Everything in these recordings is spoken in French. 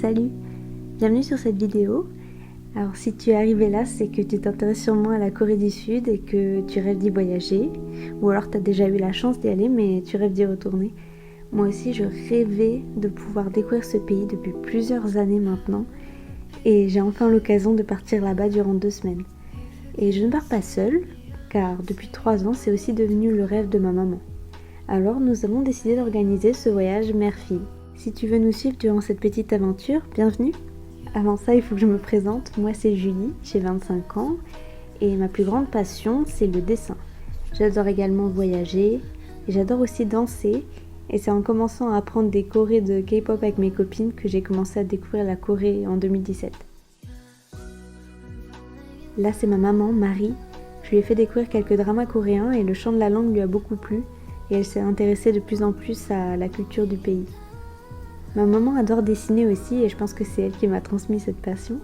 salut! Bienvenue sur cette vidéo. Alors si tu es arrivé là, c'est que tu t'intéresses sûrement à la Corée du Sud et que tu rêves d'y voyager. Ou alors tu as déjà eu la chance d'y aller mais tu rêves d'y retourner. Moi aussi je rêvais de pouvoir découvrir ce pays depuis plusieurs années maintenant. Et j'ai enfin l'occasion de partir là-bas durant 2 semaines. Et je ne pars pas seule, car depuis 3 ans c'est aussi devenu le rêve de ma maman. Alors nous avons décidé d'organiser ce voyage mère-fille. Si tu veux nous suivre durant cette petite aventure, bienvenue! Avant ça, il faut que je me présente. Moi, c'est Julie, j'ai 25 ans et ma plus grande passion, c'est le dessin. J'adore également voyager et j'adore aussi danser. Et c'est en commençant à apprendre des chorés de K-pop avec mes copines que j'ai commencé à découvrir la Corée en 2017. Là, c'est ma maman, Marie. Je lui ai fait découvrir quelques dramas coréens et le chant de la langue lui a beaucoup plu. Et elle s'est intéressée de plus en plus à la culture du pays. Ma maman adore dessiner aussi et je pense que c'est elle qui m'a transmis cette passion.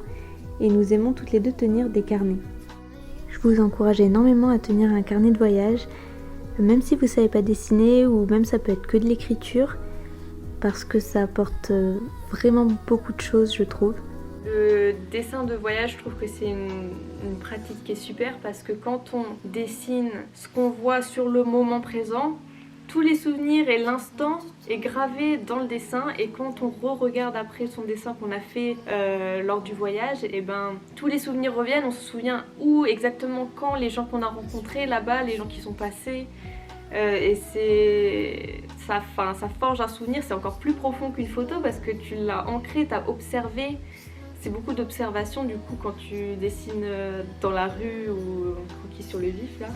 Et nous aimons toutes les deux tenir des carnets. Je vous encourage énormément à tenir un carnet de voyage, même si vous ne savez pas dessiner ou même ça peut être que de l'écriture, parce que ça apporte vraiment beaucoup de choses, je trouve. Le dessin de voyage, je trouve que c'est une pratique qui est super parce que quand on dessine ce qu'on voit sur le moment présent, tous les souvenirs et l'instant est gravé dans le dessin, et quand on re-regarde après son dessin qu'on a fait lors du voyage, et ben tous les souvenirs reviennent, on se souvient où exactement, quand, les gens qu'on a rencontrés là-bas, les gens qui sont passés, et ça forge un souvenir, c'est encore plus profond qu'une photo parce que tu l'as ancré, tu as observé. C'est beaucoup d'observation du coup quand tu dessines dans la rue ou qui sur le vif là.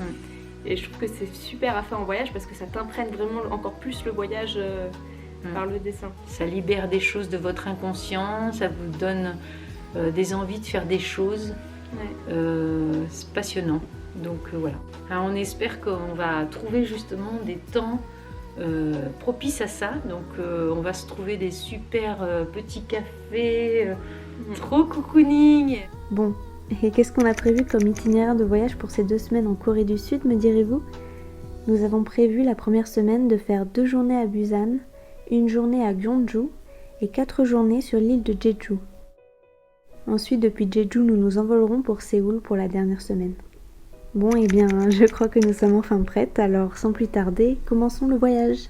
Et je trouve que c'est super à faire en voyage parce que ça t'imprègne vraiment encore plus le voyage par le dessin. Ça libère des choses de votre inconscient, ça vous donne des envies de faire des choses. Ouais. C'est passionnant. Donc voilà. Alors, on espère qu'on va trouver justement des temps propices à ça. Donc on va se trouver des super petits cafés, trop cocooning. Bon. Et qu'est-ce qu'on a prévu comme itinéraire de voyage pour ces 2 semaines en Corée du Sud, me direz-vous? Nous avons prévu la première semaine de faire 2 journées à Busan, 1 journée à Gyeongju et 4 journées sur l'île de Jeju. Ensuite, depuis Jeju, nous nous envolerons pour Séoul pour la dernière semaine. Bon, eh bien, je crois que nous sommes enfin prêtes, alors sans plus tarder, commençons le voyage.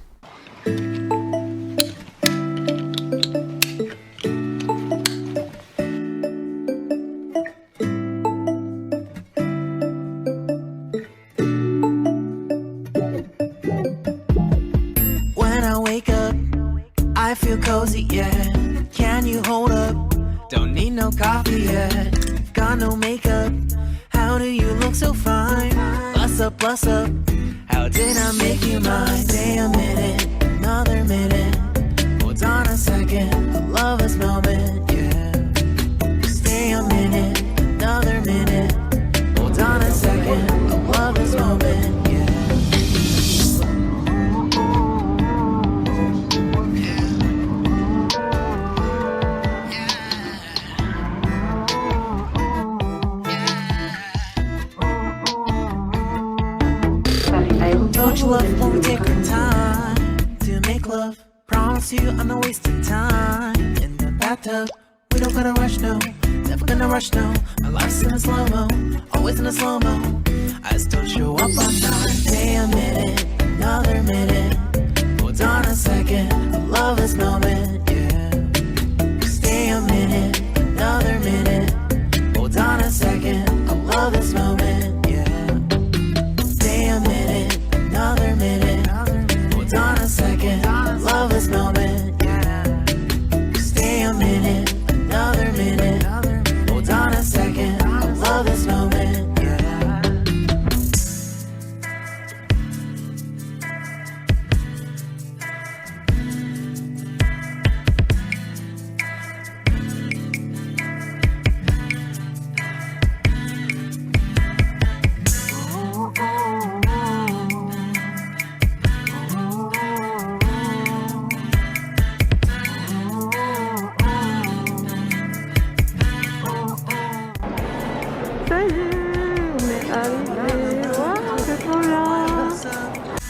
I feel cozy, yeah. Can you hold up? Don't need no coffee yet. Got no makeup. How do you look so fine? Bust up, bust up. How did I make you mine? Stay a minute, another minute. Hold on a second, I love this moment, yeah. Stay a minute, another minute. Hold on a second, I love this moment. Don't you love when we take our time to make love? Promise you I'm not wasting time in the bathtub. We don't gotta rush, no. Never gonna rush, no. My life's in a slow-mo, always in a slow-mo. I still show up on time. Stay a minute, another minute. Hold on a second, I love this moment, yeah. Stay a minute, another minute. Hold on a second, I love this moment, yeah. Stay a minute, another minute. Hold on a second, I love this moment, yeah. Stay a minute, another minute. Hold on a second, I love this moment, yeah.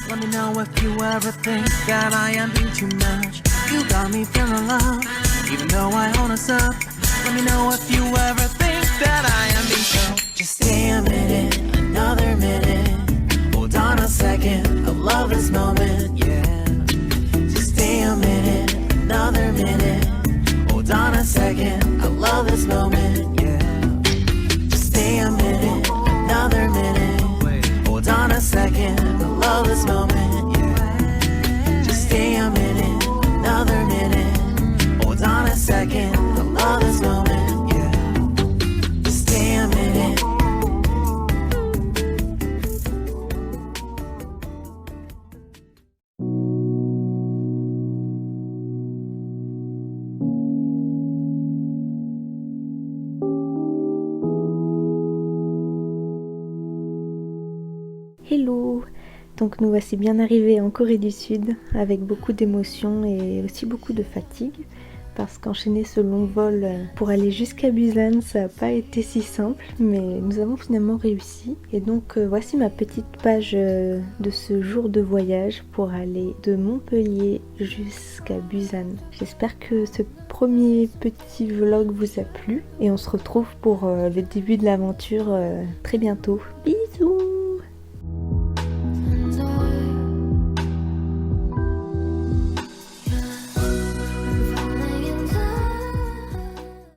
Let me know if you ever think that I am being too much. You got me feeling love, Even though I own us up, let me know if you ever think that I am being so. Just stay a minute, another minute. Hold on a second, I love this moment, yeah. Just stay a minute, another minute. Hold on a second, I love this moment, yeah. Just stay a minute, another minute. Hold on a second, I love this moment, yeah. Just stay a minute, another minute. Hold on a second, I love this moment, yeah. Just stay a minute. Hello! Donc nous voici bien arrivés en Corée du Sud avec beaucoup d'émotions et aussi beaucoup de fatigue parce qu'enchaîner ce long vol pour aller jusqu'à Busan ça n'a pas été si simple mais nous avons finalement réussi et donc voici ma petite page de ce jour de voyage pour aller de Montpellier jusqu'à Busan. J'espère que ce premier petit vlog vous a plu et on se retrouve pour le début de l'aventure très bientôt. Bisous!